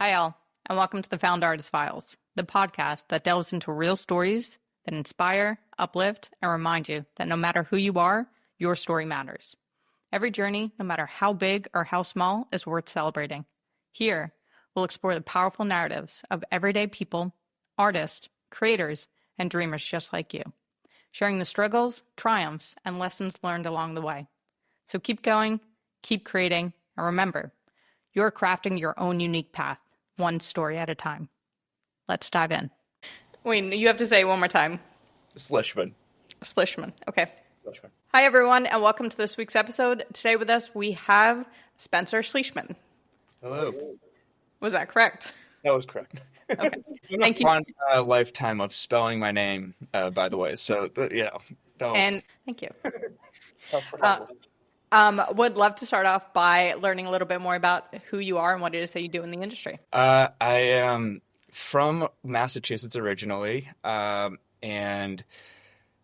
Hi, all, and welcome to the Found Artist Files, the podcast that delves into real stories that inspire, uplift, and remind you that no matter who you are, your story matters. Every journey, no matter how big or how small, is worth celebrating. Here, we'll explore the powerful narratives of everyday people, artists, creators, and dreamers just like you, sharing the struggles, triumphs, and lessons learned along the way. So keep going, keep creating, and remember, you're crafting your own unique path, one story at a time. Let's dive in. Wait, you have to say it one more time. Slishman. Okay. Slishman. Hi, everyone, and welcome to this week's episode. Today with us, we have Spencer Slishman. Hello. Was that correct? That was correct. Okay. It's been a fun lifetime of spelling my name, by the way. So, And thank you. No problem. Would love to start off by learning a little bit more about who you are and what it is that you do in the industry. I am from Massachusetts originally, and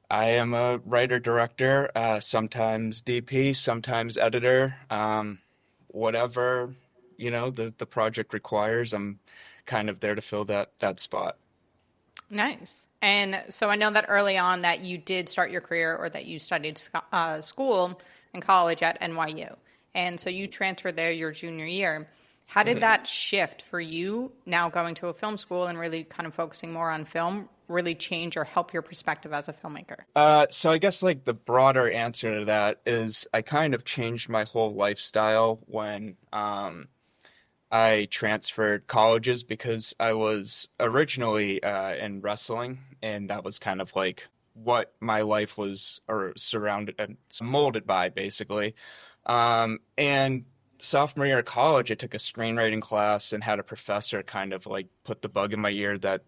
I am a writer-director, sometimes DP, sometimes editor, whatever, the project requires. I'm kind of there to fill that spot. Nice. And so I know that early on that you did start your career or that you studied school and college at NYU. And so you transferred there your junior year. How did that shift for you now going to a film school and really kind of focusing more on film really change or help your perspective as a filmmaker? So I guess like the broader answer to that is I kind of changed my whole lifestyle when I transferred colleges because I was originally in wrestling, and that was kind of like what my life was or surrounded and molded by, basically. And sophomore year of college, I took a screenwriting class and had a professor kind of like put the bug in my ear that,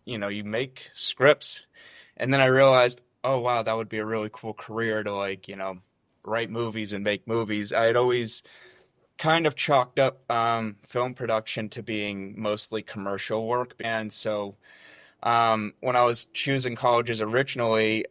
you make scripts. And then I realized, oh, wow, that would be a really cool career to write movies and make movies. I had always kind of chalked up film production to being mostly commercial work. And so when I was choosing colleges originally,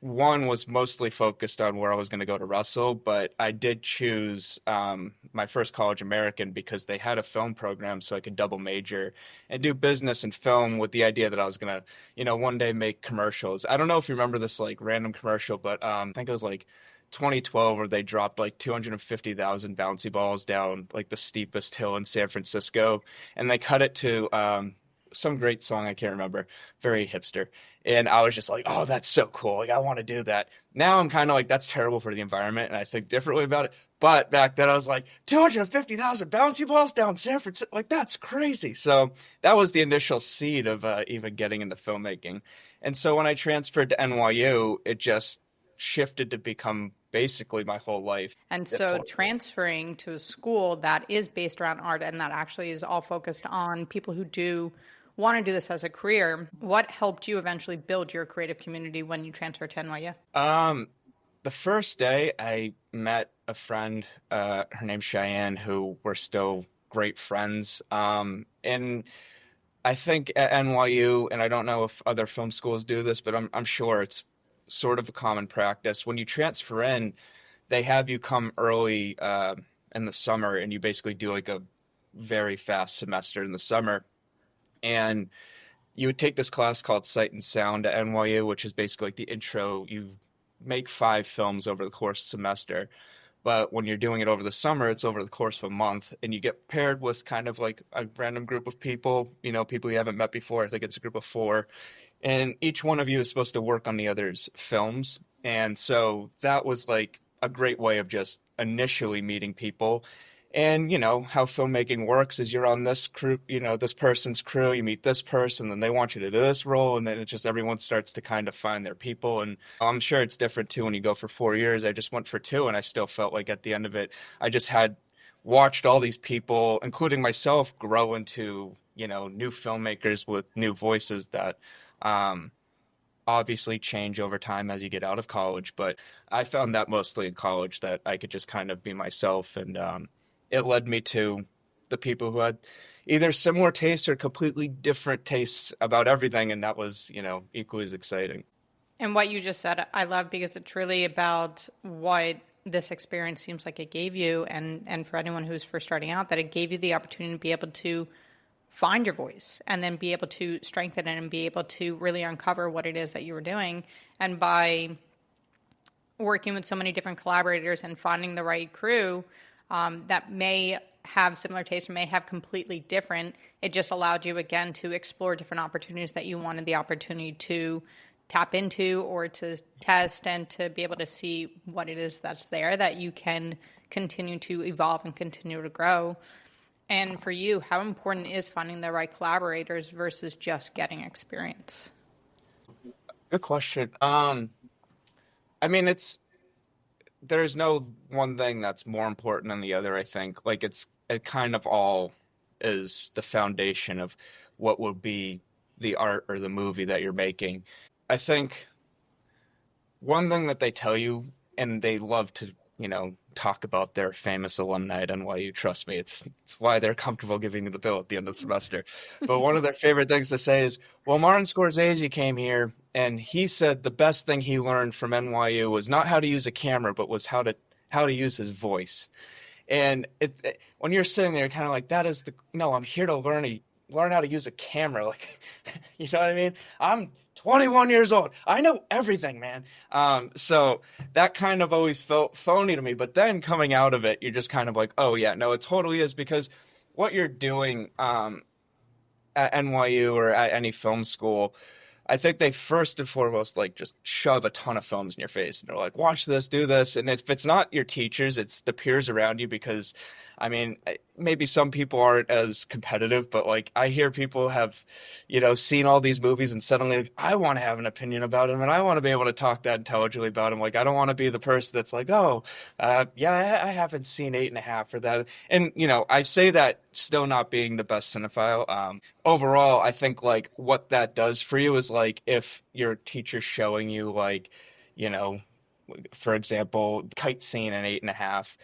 one was mostly focused on where I was going to go to Russell, but I did choose my first college, American, because they had a film program so I could double major and do business and film with the idea that I was going to, one day make commercials. I don't know if you remember this like random commercial, but I think it was like 2012 where they dropped like 250,000 bouncy balls down like the steepest hill in San Francisco, and they cut it to some great song I can't remember, very hipster. And I was just like, oh, that's so cool. Like, I want to do that. Now I'm kind of like, that's terrible for the environment, and I think differently about it. But back then I was like, 250,000 bouncy balls down San Francisco, like, that's crazy. So that was the initial seed of even getting into filmmaking. And so when I transferred to NYU, it just shifted to become basically my whole life. And so transferring to a school that is based around art and that actually is all focused on people who do want to do this as a career, what helped you eventually build your creative community when you transferred to NYU? The first day I met a friend, her name's Cheyenne, who we're still great friends. And I think at NYU, and I don't know if other film schools do this, but I'm sure it's sort of a common practice. When you transfer in, they have you come early in the summer, and you basically do like a very fast semester in the summer. And you would take this class called Sight and Sound at NYU, which is basically like the intro. You make 5 films over the course of the semester. But when you're doing it over the summer, it's over the course of a month. And you get paired with kind of like a random group of people, people you haven't met before. I think it's a group of 4. And each one of you is supposed to work on the other's films. And so that was like a great way of just initially meeting people. And, how filmmaking works is you're on this crew, this person's crew, you meet this person, and they want you to do this role, and then it just everyone starts to kind of find their people. And I'm sure it's different, too, when you go for 4 years. I just went for 2, and I still felt like at the end of it, I just had watched all these people, including myself, grow into, new filmmakers with new voices that obviously change over time as you get out of college. But I found that mostly in college that I could just kind of be myself, and it led me to the people who had either similar tastes or completely different tastes about everything, and that was, equally as exciting. And what you just said, I love, because it's really about what this experience seems like it gave you, and for anyone who's first starting out, that it gave you the opportunity to be able to find your voice and then be able to strengthen it and be able to really uncover what it is that you were doing. And by working with so many different collaborators and finding the right crew that may have similar tastes or may have completely different, it just allowed you again to explore different opportunities that you wanted the opportunity to tap into or to test, and to be able to see what it is that's there that you can continue to evolve and continue to grow. And for you, how important is finding the right collaborators versus just getting experience? Good question. I mean, there's no one thing that's more important than the other, I think. Like it kind of all is the foundation of what will be the art or the movie that you're making. I think one thing that they tell you, and they love to, talk about their famous alumni at NYU. Trust me, it's why they're comfortable giving you the bill at the end of the semester. But one of their favorite things to say is, well, Martin Scorsese came here and he said the best thing he learned from NYU was not how to use a camera, but was how to use his voice. And when you're sitting there, kind of like, that is no, I'm here to learn how to use a camera. Like, you know what I mean? I'm 21 years old. I know everything, man. So that kind of always felt phony to me. But then coming out of it, you're just kind of like, oh yeah, no, it totally is, because what you're doing at NYU or at any film school, I think they first and foremost like just shove a ton of films in your face, and they're like, watch this, do this. And if it's not your teachers, it's the peers around you, because I mean, maybe some people aren't as competitive, but like I hear people have, seen all these movies and suddenly like, I want to have an opinion about them and I want to be able to talk that intelligently about them. Like, I don't want to be the person that's like, oh, yeah, I haven't seen 8.5 or that. And, I say that still not being the best cinephile. Overall, I think like what that does for you is like if your teacher's showing you like, for example, kite scene in 8.5,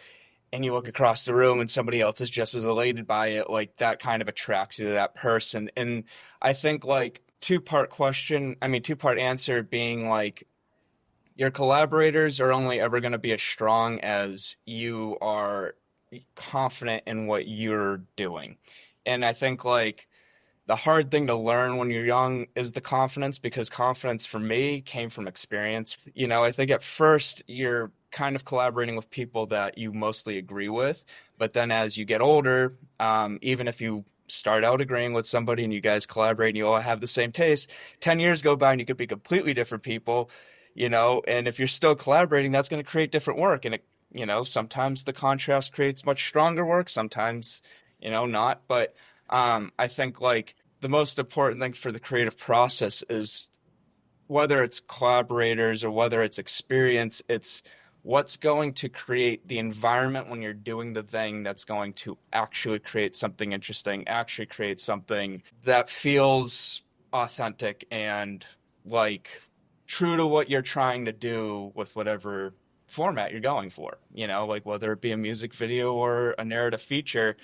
and you look across the room and somebody else is just as elated by it, like that kind of attracts you to that person. And I think like two-part answer being like your collaborators are only ever going to be as strong as you are confident in what you're doing. And I think like the hard thing to learn when you're young is the confidence, because confidence for me came from experience. I think at first you're kind of collaborating with people that you mostly agree with, but then as you get older, even if you start out agreeing with somebody and you guys collaborate and you all have the same taste, 10 years go by and you could be completely different people, and if you're still collaborating, that's going to create different work. And sometimes the contrast creates much stronger work, sometimes, not. But I think like the most important thing for the creative process is, whether it's collaborators or whether it's experience, it's what's going to create the environment when you're doing the thing that's going to actually create something interesting, actually create something that feels authentic and like true to what you're trying to do with whatever format you're going for, like whether it be a music video or a narrative feature.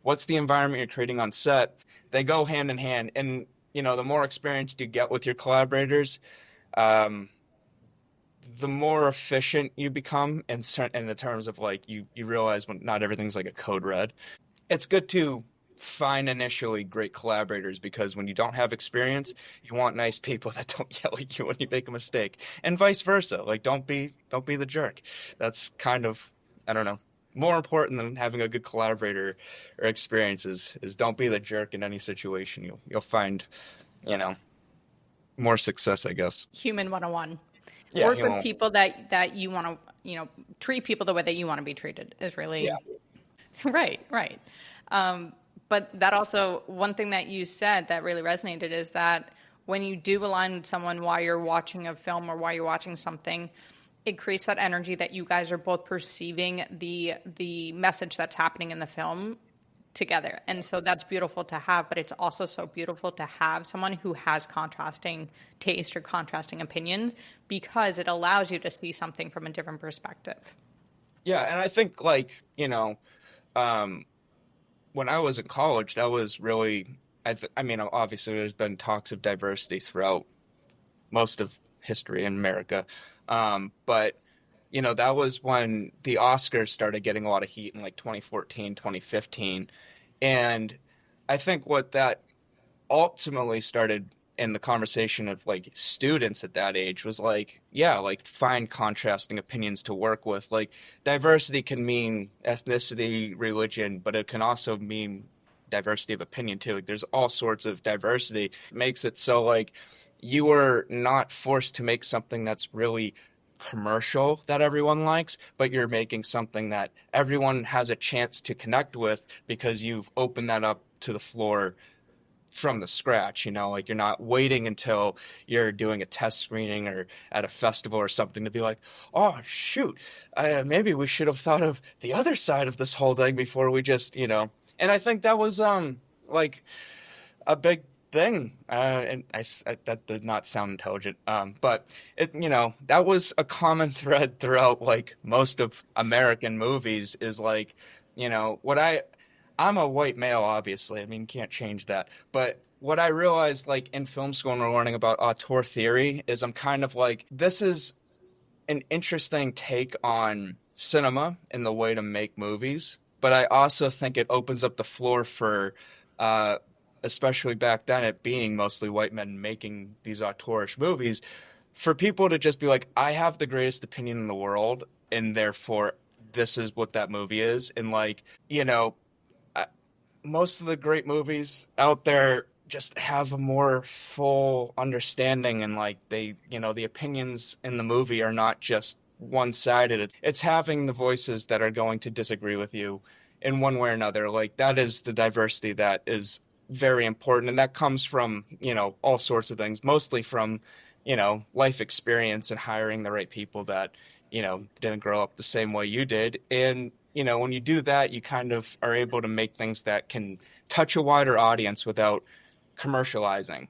What's the environment you're creating on set? They go hand in hand. And, the more experienced you get with your collaborators, the more efficient you become in the terms of like you realize when not everything's like a code red. It's good to find initially great collaborators, because when you don't have experience, you want nice people that don't yell at you when you make a mistake, and vice versa. Like don't be the jerk. That's kind of, I don't know, more important than having a good collaborator or experience is don't be the jerk in any situation. You'll find, more success, I guess. Human 101. Yeah, Work with people that you want to, treat people the way that you want to be treated is really, right. But that also, one thing that you said that really resonated is that when you do align with someone while you're watching a film or while you're watching something, it creates that energy that you guys are both perceiving the message that's happening in the film together. And so that's beautiful to have, but it's also so beautiful to have someone who has contrasting taste or contrasting opinions, because it allows you to see something from a different perspective. Yeah, and I think like, when I was in college, that was really, I mean, obviously there's been talks of diversity throughout most of history in America. But, that was when the Oscars started getting a lot of heat in like 2014, 2015. And I think what that ultimately started in the conversation of like students at that age was like, yeah, like find contrasting opinions to work with. Like diversity can mean ethnicity, religion, but it can also mean diversity of opinion too. Like there's all sorts of diversity. It makes it so like you are not forced to make something that's really commercial that everyone likes, but you're making something that everyone has a chance to connect with because you've opened that up to the floor from the scratch, like you're not waiting until you're doing a test screening or at a festival or something to be like, oh, shoot, maybe we should have thought of the other side of this whole thing before we just, and I think that was, like a big thing. And that did not sound intelligent. But it, that was a common thread throughout like most of American movies is like, I'm a white male, obviously. I mean, can't change that. But what I realized, like in film school when we're learning about auteur theory, is I'm kind of like, this is an interesting take on cinema and the way to make movies. But I also think it opens up the floor for, especially back then, it being mostly white men making these auteurish movies, for people to just be like, I have the greatest opinion in the world, and therefore this is what that movie is. And like, most of the great movies out there just have a more full understanding and like they, the opinions in the movie are not just one-sided. It's having the voices that are going to disagree with you in one way or another. Like that is the diversity that is very important. And that comes from, all sorts of things, mostly from, life experience and hiring the right people that, didn't grow up the same way you did. And when you do that, you kind of are able to make things that can touch a wider audience without commercializing,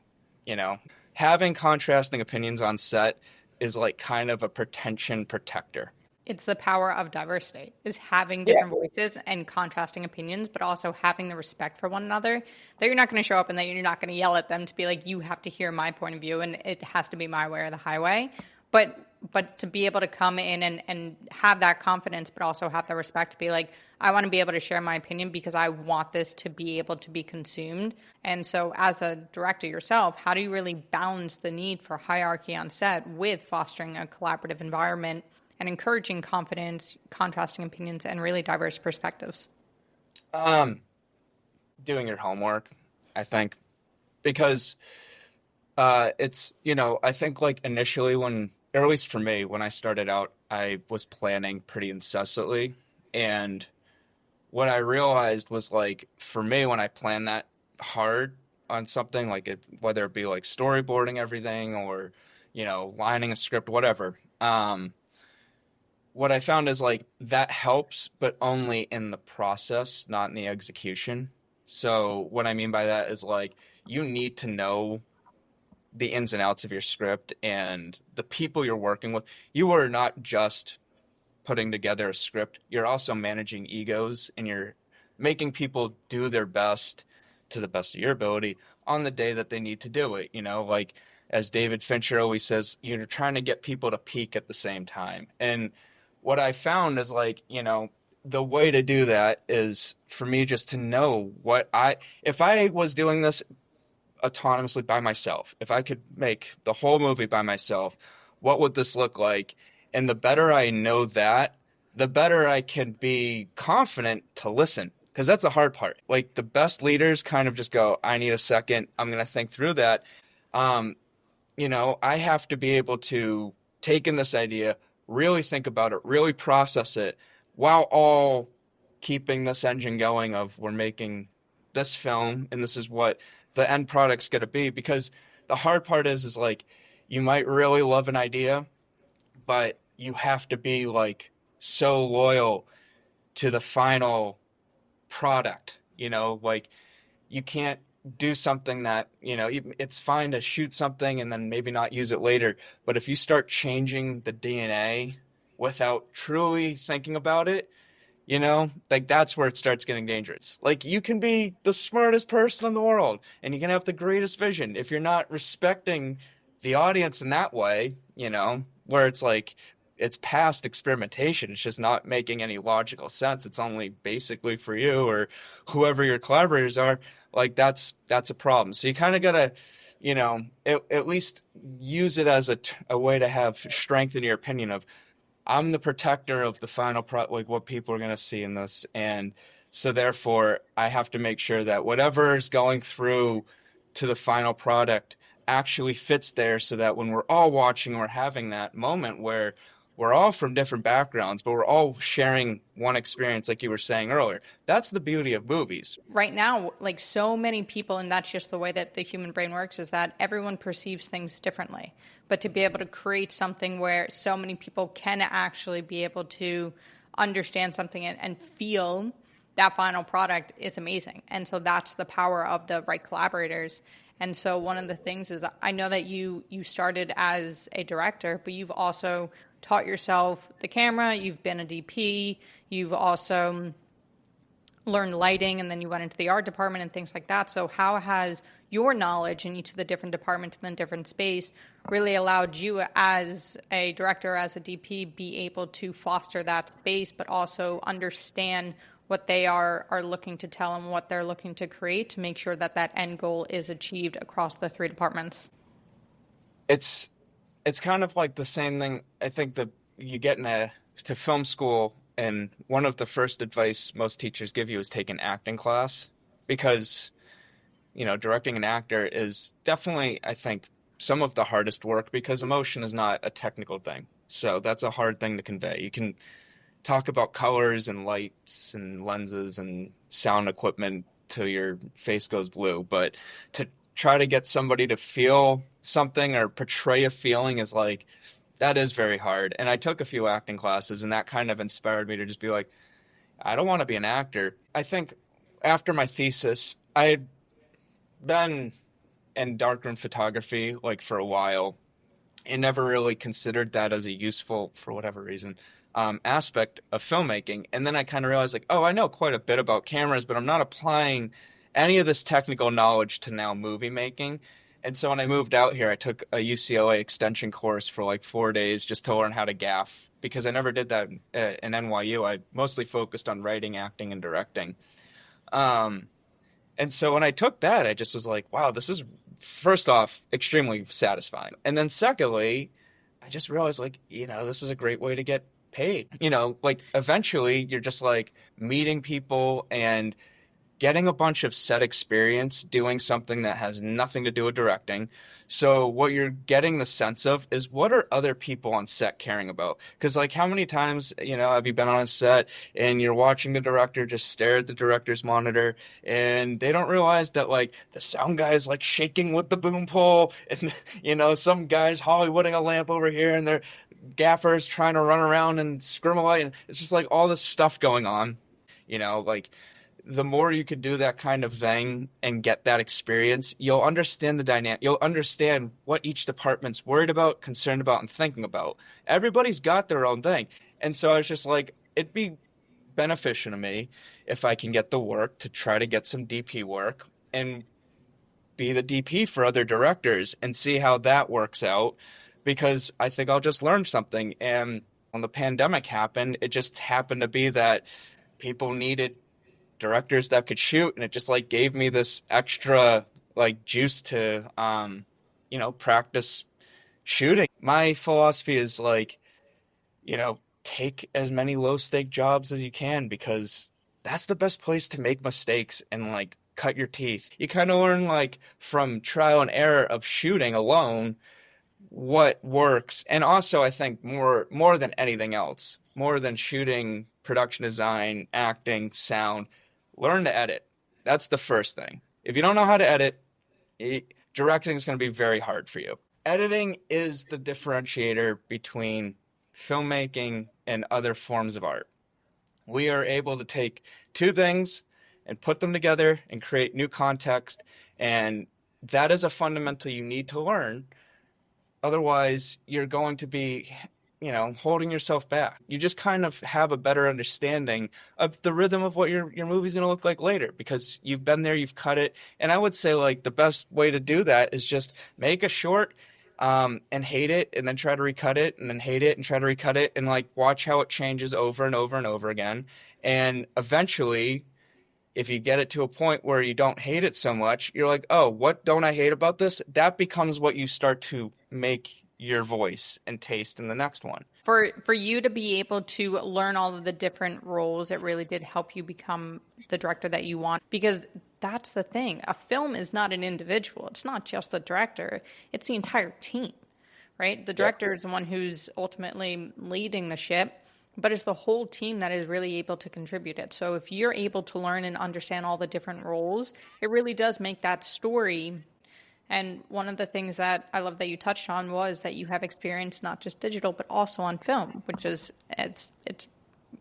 Having contrasting opinions on set is like kind of a pretension protector. It's the power of diversity, is having Yeah. different voices and contrasting opinions, but also having the respect for one another, that you're not going to show up and that you're not going to yell at them to be like, you have to hear my point of view and it has to be my way or the highway. But to be able to come in and have that confidence, but also have the respect to be like, I want to be able to share my opinion because I want this to be able to be consumed. And so as a director yourself, how do you really balance the need for hierarchy on set with fostering a collaborative environment and encouraging confidence, contrasting opinions, and really diverse perspectives? Doing your homework, I think, because it's, I think like initially when, or at least for me, when I started out, I was planning pretty incessantly. And what I realized was like, for me, when I plan that hard on something, like whether it be like storyboarding everything or, lining a script, whatever, what I found is like that helps, but only in the process, not in the execution. So what I mean by that is like, you need to know the ins and outs of your script and the people you're working with. You are not just putting together a script, you're also managing egos and you're making people do their best to the best of your ability on the day that they need to do it. Like as David Fincher always says, you're trying to get people to peak at the same time. And what I found is like, the way to do that is for me just to know if I was doing this autonomously by myself, if I could make the whole movie by myself, what would this look like? And the better I know that, the better I can be confident to listen. Because that's the hard part. Like the best leaders kind of just go, I need a second. I'm going to think through that. I have to be able to take in this idea, really think about it, really process it, while all keeping this engine going of we're making this film and this is what the end product's going to be. Because the hard part is like you might really love an idea, but you have to be like so loyal to the final product, like you can't do something that, it's fine to shoot something and then maybe not use it later. But if you start changing the DNA without truly thinking about it, like that's where it starts getting dangerous. Like you can be the smartest person in the world and you can have the greatest vision. If you're not respecting the audience in that way, where it's like it's past experimentation. It's just not making any logical sense. It's only basically for you or whoever your collaborators are. Like that's a problem. So you kind of gotta, at least use it as a way to have strength in your opinion of, I'm the protector of the final like what people are gonna see in this, and so therefore I have to make sure that whatever is going through to the final product actually fits there, so that when we're all watching, we're having that moment where we're all from different backgrounds, but we're all sharing one experience, like you were saying earlier. That's the beauty of movies. Right now, like so many people, and that's just the way that the human brain works, is that everyone perceives things differently. But to be able to create something where so many people can actually be able to understand something and feel that final product is amazing. And so that's the power of the right collaborators. And so one of the things is, I know that you started as a director, but you've also taught yourself the camera, you've been a DP, you've also learned lighting, and then you went into the art department and things like that. So how has your knowledge in each of the different departments and the different space really allowed you as a director, as a DP, be able to foster that space, but also understand what they are looking to tell and what they're looking to create to make sure that that end goal is achieved across the three departments? It's kind of like the same thing. I think that you get to film school, and one of the first advice most teachers give you is take an acting class, because, directing an actor is definitely, I think, some of the hardest work, because emotion is not a technical thing. So that's a hard thing to convey. You can talk about colors and lights and lenses and sound equipment till your face goes blue, but to try to get somebody to feel something or portray a feeling is like, that is very hard. And I took a few acting classes, and that kind of inspired me to just be like, I don't want to be an actor. I think after my thesis, I had been in darkroom photography like for a while and never really considered that as a useful, for whatever reason, aspect of filmmaking. And then I kind of realized, like, oh, I know quite a bit about cameras, but I'm not applying any of this technical knowledge to now movie making. And so when I moved out here, I took a UCLA extension course for like 4 days just to learn how to gaff, because I never did that in NYU. I mostly focused on writing, acting, and directing. And so when I took that, I just was like, wow, this is, first off, extremely satisfying. And then secondly, I just realized, like, this is a great way to get paid. Like, eventually you're just like meeting people and getting a bunch of set experience doing something that has nothing to do with directing. So what you're getting the sense of is, what are other people on set caring about? Because, like, how many times, have you been on a set and you're watching the director just stare at the director's monitor, and they don't realize that, like, the sound guy is, like, shaking with the boom pole, and, some guy's Hollywooding a lamp over here, and their gaffer's trying to run around and scrim a light, and it's just, like, all this stuff going on, like, the more you can do that kind of thing and get that experience, you'll understand the dynamic. You'll understand what each department's worried about, concerned about, and thinking about. Everybody's got their own thing. And so I was just like, it'd be beneficial to me if I can get the work to try to get some DP work and be the DP for other directors and see how that works out, because I think I'll just learn something. And when the pandemic happened, it just happened to be that people needed directors that could shoot, and it just like gave me this extra like juice to practice shooting. My philosophy is like, take as many low stake jobs as you can, because that's the best place to make mistakes and like cut your teeth. You kind of learn like from trial and error of shooting alone what works. And also, I think more than anything else, more than shooting, production design, acting, sound, learn to edit. That's the first thing. If you don't know how to edit, directing is going to be very hard for you. Editing is the differentiator between filmmaking and other forms of art. We are able to take two things and put them together and create new context, and that is a fundamental you need to learn. Otherwise, you're going to be holding yourself back. You just kind of have a better understanding of the rhythm of what your movie's going to look like later, because you've been there, you've cut it. And I would say, like, the best way to do that is just make a short and hate it and then try to recut it and then hate it and try to recut it and like watch how it changes over and over and over again. And eventually, if you get it to a point where you don't hate it so much, you're like, oh, what don't I hate about this? That becomes what you start to make your voice and taste in the next one. For you to be able to learn all of the different roles, it really did help you become the director that you want. Because that's the thing. A film is not an individual. It's not just the director. It's the entire team, right? The director is the one who's ultimately leading the ship, but it's the whole team that is really able to contribute it. So if you're able to learn and understand all the different roles, it really does make that story. And one of the things that I love that you touched on was that you have experience not just digital, but also on film, which is, it's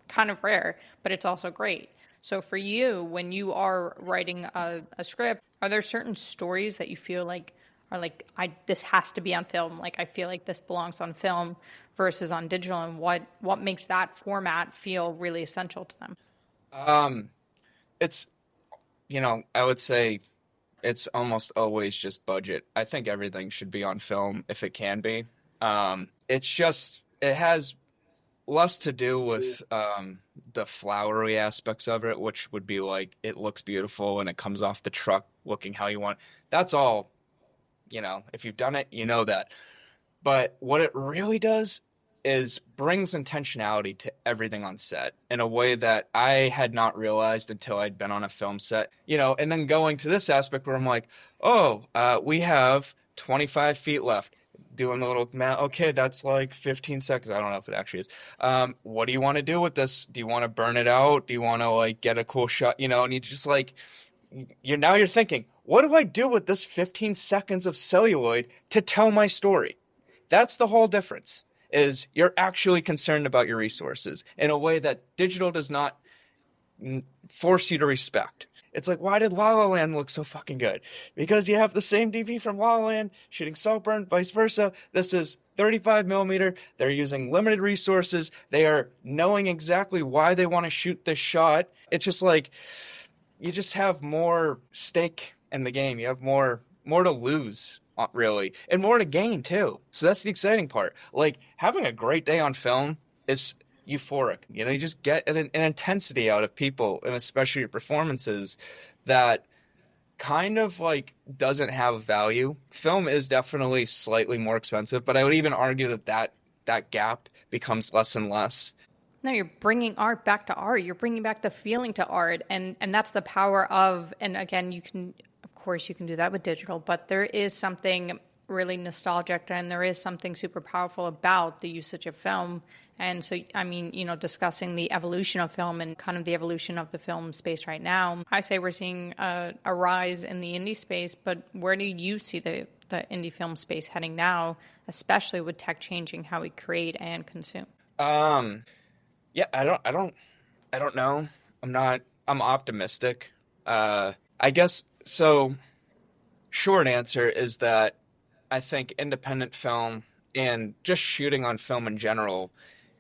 kind of rare, but it's also great. So for you, when you are writing a script, are there certain stories that you feel like are like, this has to be on film? Like, I feel like this belongs on film versus on digital, and what makes that format feel really essential to them? It's, I would say it's almost always just budget. I think everything should be on film if it can be. It has less to do with the flowery aspects of it, which would be like it looks beautiful and it comes off the truck looking how you want. That's all, if you've done it, you know that. But what it really does is brings intentionality to everything on set in a way that I had not realized until I'd been on a film set, and then going to this aspect where I'm like, we have 25 feet left. Doing the little math. Okay, that's like 15 seconds. I don't know if it actually is. What do you want to do with this? Do you want to burn it out? Do you want to like get a cool shot? And you just like, you're thinking, what do I do with this 15 seconds of celluloid to tell my story? That's the whole difference. Is you're actually concerned about your resources in a way that digital does not force you to respect. It's like, why did La La Land look so fucking good? Because you have the same DP from La La Land shooting Saltburn, vice versa. This is 35 millimeter. They're using limited resources. They are knowing exactly why they want to shoot this shot. It's just like, you just have more stake in the game. You have more to lose, really, and more to gain too. So that's the exciting part. Like, having a great day on film is euphoric. You just get an intensity out of people, and especially your performances, that kind of like doesn't have value. Film is definitely slightly more expensive, but I would even argue that gap becomes less and less. No, you're bringing art back to art. You're bringing back the feeling to art, and that's the power of. And again, of course, you can do that with digital, but there is something really nostalgic, and there is something super powerful about the usage of film. And so, I mean, discussing the evolution of film and kind of the evolution of the film space right now, I say we're seeing a rise in the indie space, but where do you see the indie film space heading now, especially with tech changing how we create and consume? Yeah, I don't know. I'm optimistic. I guess, so short answer is that I think independent film and just shooting on film in general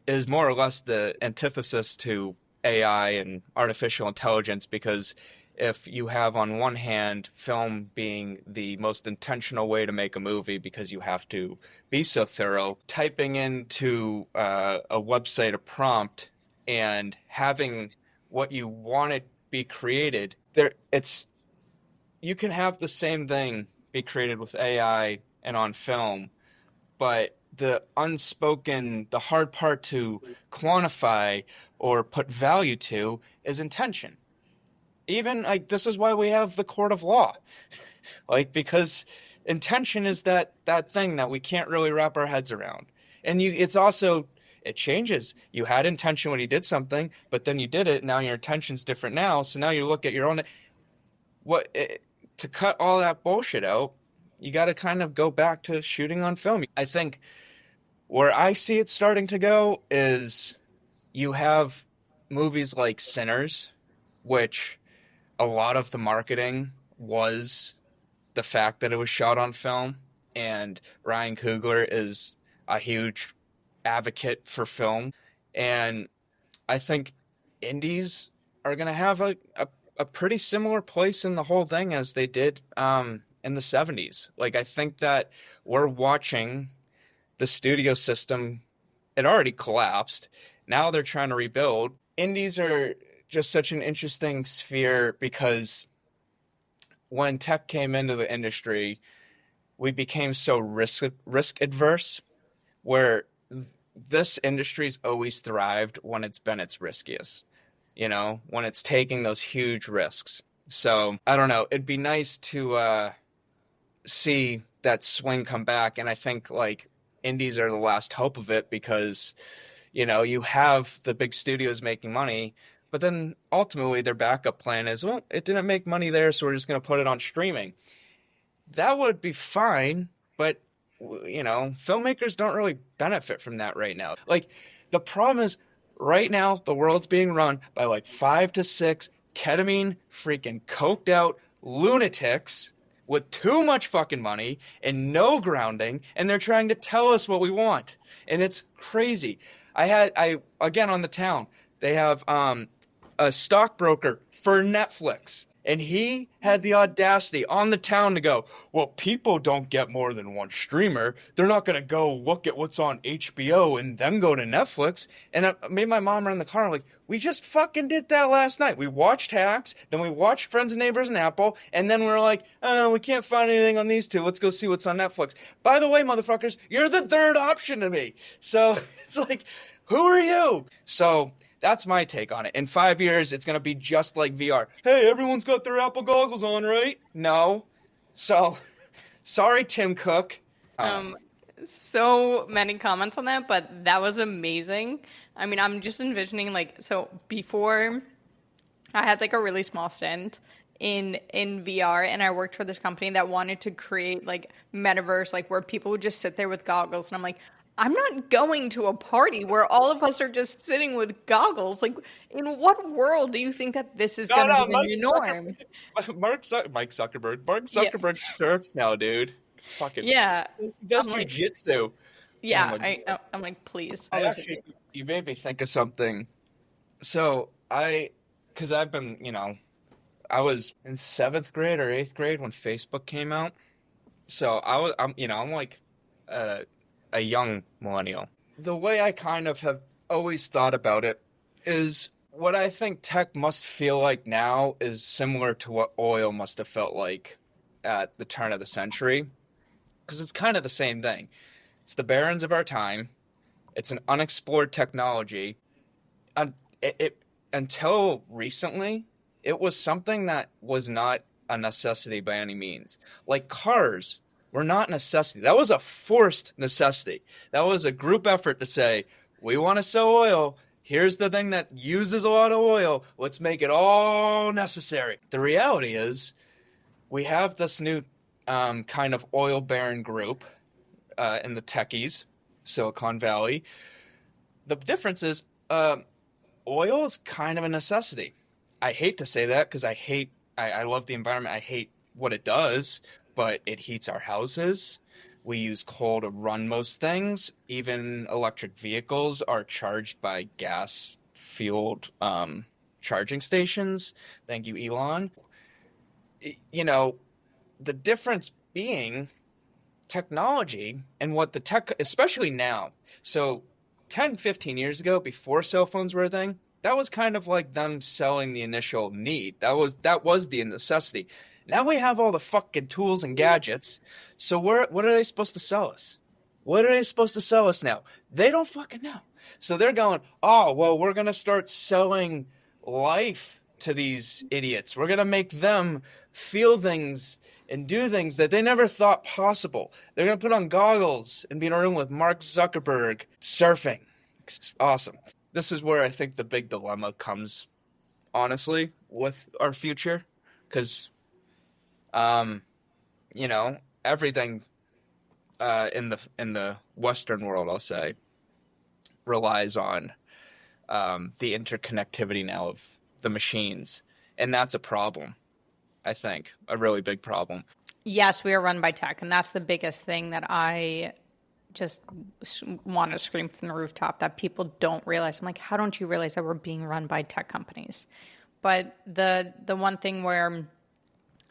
is more or less the antithesis to AI and artificial intelligence, because if you have on one hand film being the most intentional way to make a movie because you have to be so thorough, typing into a website a prompt and having what you want to be created, you can have the same thing be created with AI and on film, but the hard part to quantify or put value to is intention. Even like, this is why we have the court of law, like, because intention is that thing that we can't really wrap our heads around. And it changes. You had intention when you did something, but then you did it. Now your intention's different now. So now you look at your own, to cut all that bullshit out, you got to kind of go back to shooting on film. I think where I see it starting to go is you have movies like Sinners, which a lot of the marketing was the fact that it was shot on film, and Ryan Coogler is a huge advocate for film. And I think indies are going to have a pretty similar place in the whole thing as they did in the 70s. Like, I think that we're watching the studio system, it already collapsed. Now they're trying to rebuild. Indies are just such an interesting sphere because when tech came into the industry, we became so risk adverse, where this industry's always thrived when it's been its riskiest, when it's taking those huge risks. So I don't know. It'd be nice to see that swing come back, and I think like indies are the last hope of it because you have the big studios making money, but then ultimately their backup plan is, well, it didn't make money there, so we're just going to put it on streaming. That would be fine, but filmmakers don't really benefit from that right now. Like, the problem is right now the world's being run by like 5 to 6 ketamine freaking coked out lunatics with too much fucking money and no grounding, and they're trying to tell us what we want, and it's crazy. Again, on the town, they have a stockbroker for Netflix, and he had the audacity on the town to go, well, people don't get more than one streamer. They're not going to go look at what's on HBO and then go to Netflix. And I made my mom run the car. I'm like, we just fucking did that last night. We watched Hacks, then we watched Friends and Neighbors and Apple, and then we're like, oh, we can't find anything on these two. Let's go see what's on Netflix. By the way, motherfuckers, you're the third option to me. So it's like, who are you? So that's my take on it. In 5 years, it's going to be just like VR. Hey, everyone's got their Apple goggles on, right? No. So, sorry, Tim Cook. So many comments on that, but that was amazing. I mean, I'm just envisioning, so before I had a really small stint in VR, and I worked for this company that wanted to create metaverse, where people would just sit there with goggles, and I'm like, I'm not going to a party where all of us are just sitting with goggles. In what world do you think that this is going to be the new norm? Mark Zuckerberg surfs now, dude. Fucking yeah, he does jujitsu. Yeah, I'm like, please. You made me think of something. So because I've been, I was in 7th grade or 8th grade when Facebook came out. So I'm like a young millennial. The way I kind of have always thought about it is what I think tech must feel like now is similar to what oil must have felt like at the turn of the century. Because it's kind of the same thing. It's the barons of our time. It's an unexplored technology. Until recently, it was something that was not a necessity by any means. Like cars were not necessity. That was a forced necessity. That was a group effort to say, we want to sell oil. Here's the thing that uses a lot of oil. Let's make it all necessary. The reality is we have this new kind of oil baron group in the techies, Silicon Valley. The difference is oil is kind of a necessity. I hate to say that because I love the environment. I hate what it does, but it heats our houses. We use coal to run most things. Even electric vehicles are charged by gas-fueled charging stations. Thank you, Elon. The difference being technology and what the tech, especially now. So 10, 15 years ago, before cell phones were a thing, that was kind of like them selling the initial need. That was the necessity. Now we have all the fucking tools and gadgets. So what are they supposed to sell us? What are they supposed to sell us now? They don't fucking know. So they're going, oh, well, we're going to start selling life to these idiots. We're going to make them feel things and do things that they never thought possible. They're going to put on goggles and be in a room with Mark Zuckerberg surfing. It's awesome. This is where I think the big dilemma comes, honestly, with our future. Because, everything in the Western world, I'll say, relies on the interconnectivity now of the machines. And that's a problem. I think, a really big problem. Yes, we are run by tech, and that's the biggest thing that I just want to scream from the rooftop that people don't realize. I'm like, how don't you realize that we're being run by tech companies? But the one thing where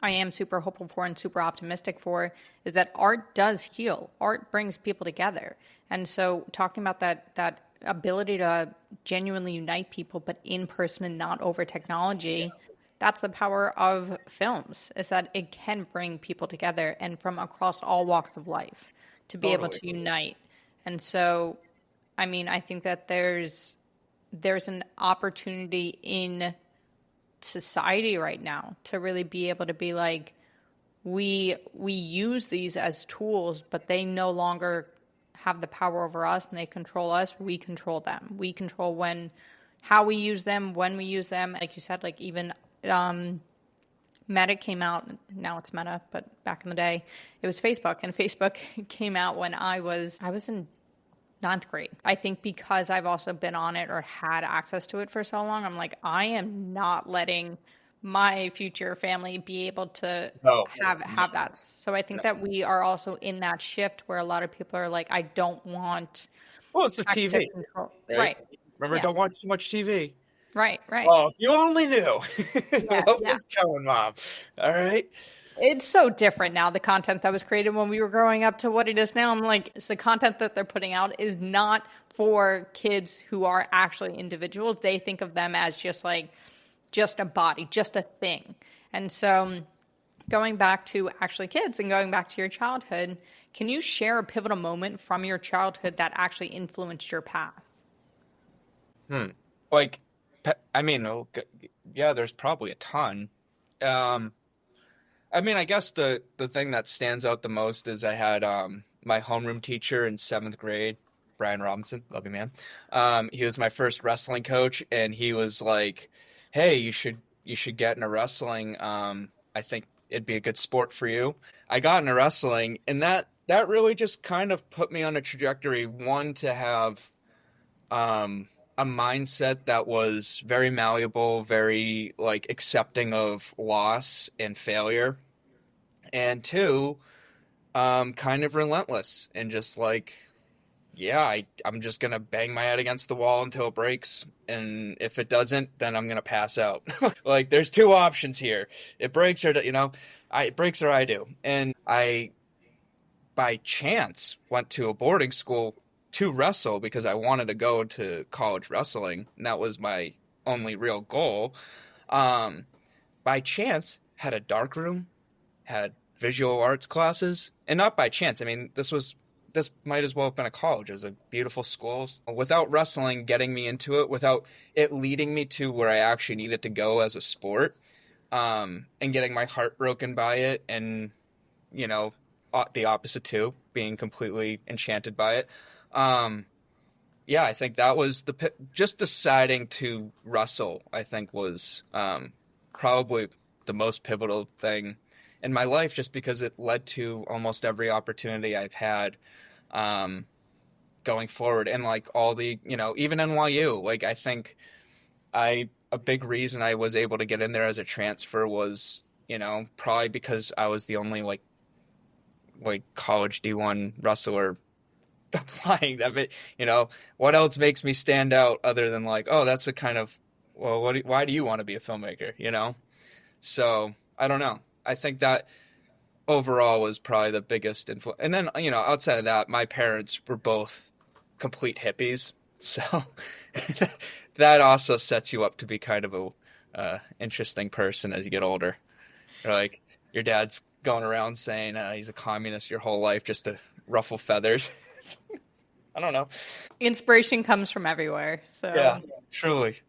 I am super hopeful for and super optimistic for is that art does heal. Art brings people together. And so talking about that ability to genuinely unite people, but in person and not over technology, that's the power of films, is that it can bring people together and from across all walks of life to be able Totally. to unite. And so, I mean, I think that there's an opportunity in society right now to really be able to be like, we use these as tools, but they no longer have the power over us and they control us. We control them. We control how we use them, when we use them. Like you said, like even Meta came out. Now it's Meta, but back in the day it was Facebook, and Facebook came out when I was in ninth grade. I think because I've also been on it or had access to it for so long, I'm like, I am not letting my future family be able to No, have that. So I think that we are also in that shift where a lot of people are like, I don't want well, it's the tech to TV, control. right? Right. Remember, Yeah. don't watch too much TV. Right. Right. Oh, if you only knew Yeah. what Yeah. was going, Mom. All right. It's so different now, the content that was created when we were growing up to what it is now. I'm like, it's the content that they're putting out is not for kids who are actually individuals. They think of them as just a body, just a thing. And so going back to actually kids and going back to your childhood, can you share a pivotal moment from your childhood that actually influenced your path? Like, I mean, yeah, there's probably a ton. Um, I mean, I guess the thing that stands out the most is I had my homeroom teacher in seventh grade, Brian Robinson, love you, man. He was my first wrestling coach, and he was like, "Hey, you should get into wrestling. I think it'd be a good sport for you." I got into wrestling, and that really just kind of put me on a trajectory. One, to have a mindset that was very malleable, very like accepting of loss and failure, and two, kind of relentless and just like, yeah, I'm just gonna bang my head against the wall until it breaks, and if it doesn't, then I'm gonna pass out. Like, there's two options here: it breaks or it breaks or I do. And I, by chance, went to a boarding school to wrestle because I wanted to go to college wrestling, and that was my only real goal. Um, by chance, had a dark room, had visual arts classes, and not by chance. I mean, this might as well have been a college. It was a beautiful school. Without wrestling getting me into it, without it leading me to where I actually needed to go as a sport, and getting my heart broken by it, and you know, the opposite too, being completely enchanted by it. Um, yeah, I think that was just deciding to wrestle. I think was probably the most pivotal thing in my life, just because it led to almost every opportunity I've had um, going forward, and like all the even NYU. Like, I think a big reason I was able to get in there as a transfer was probably because I was the only like college D1 wrestler applying. I mean, what else makes me stand out other than like, oh, that's a kind of, well, why do you want to be a filmmaker? So I don't know. I think that overall was probably the biggest influence. And then, outside of that, my parents were both complete hippies. So that also sets you up to be kind of a interesting person as you get older. Like, your dad's going around saying he's a communist your whole life just to ruffle feathers. I don't know. Inspiration comes from everywhere. So Yeah, truly.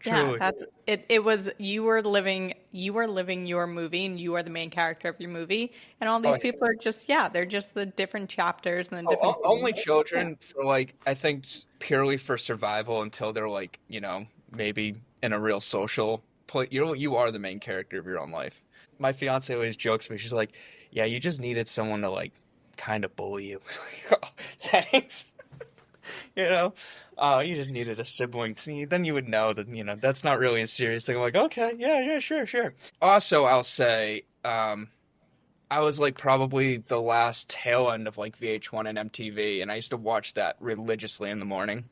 yeah, Truly. that's it. It was you were living your movie, and you are the main character of your movie, and all Oh, these people are just they're just the different chapters and the different only scenes. children for like, I think purely for survival until they're like, maybe in a real social point. You are the main character of your own life. My fiance always jokes me. She's like, "Yeah, you just needed someone to like kind of bully you." Oh, thanks. You just needed a sibling. Then you would know that, that's not really a serious thing. I'm like, okay, yeah, sure, sure. Also, I'll say, I was like probably the last tail end of like VH1 and MTV, and I used to watch that religiously in the morning.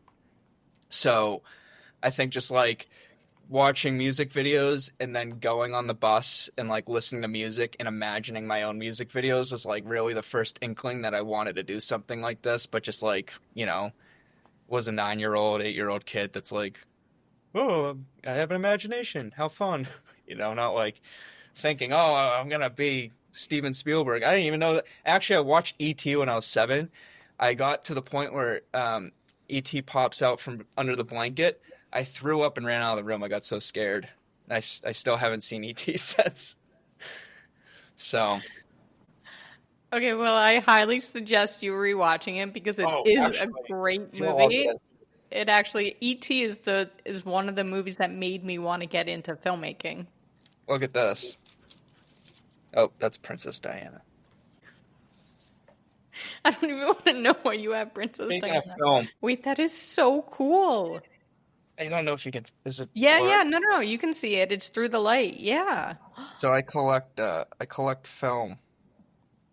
So I think just like watching music videos and then going on the bus and like listening to music and imagining my own music videos was like really the first inkling that I wanted to do something like this, but just like, was a 9-year-old, 8-year-old kid that's like, oh, I have an imagination. How fun. Not like thinking, oh, I'm going to be Steven Spielberg. I didn't even know that. Actually, I watched E.T. when I was 7. I got to the point where E.T. pops out from under the blanket. I threw up and ran out of the room. I got so scared. I still haven't seen E.T. since. So. Okay, well, I highly suggest you rewatching it because it is a great movie. It actually, E.T. is one of the movies that made me want to get into filmmaking. Look at this. Oh, that's Princess Diana. I don't even want to know why you have Princess Diana. Film. Wait, that is so cool. I don't know if you can. Is it? Yeah, no, you can see it. It's through the light. Yeah. So I collect film.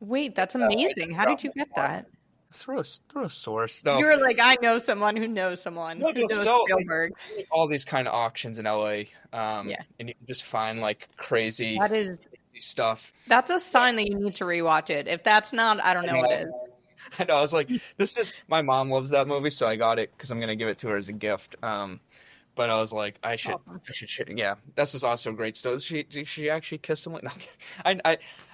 Wait, that's amazing. How did you get that? Through a source. No. You're like, I know someone who knows someone who knows Spielberg. All these kind of auctions in LA. And you can just find like crazy stuff. That's a sign that you need to rewatch it. If that's not, I don't know what is. I know. I was like, my mom loves that movie, so I got it because I'm gonna give it to her as a gift. But I was like, I should. Yeah, this is also a great story. She actually kissed him. Like, no,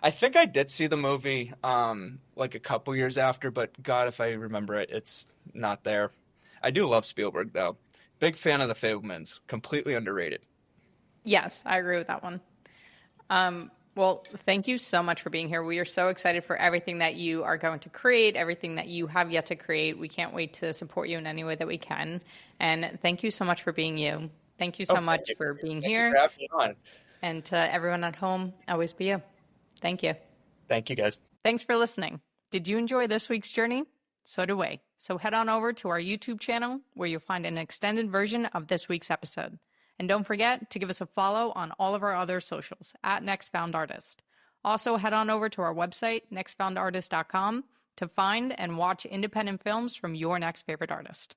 I think I did see the movie like a couple years after, but God, if I remember it, it's not there. I do love Spielberg though. Big fan of The Fabelmans. Completely underrated. Yes, I agree with that one. Well, thank you so much for being here. We are so excited for everything that you are going to create, everything that you have yet to create. We can't wait to support you in any way that we can. And thank you so much for being you. Thank you so much for being here. Thank you for having me on. And to everyone at home, always be you. Thank you. Thank you, guys. Thanks for listening. Did you enjoy this week's journey? So do we. So head on over to our YouTube channel where you'll find an extended version of this week's episode. And don't forget to give us a follow on all of our other socials at NextFoundArtist. Also, head on over to our website, nextfoundartist.com, to find and watch independent films from your next favorite artist.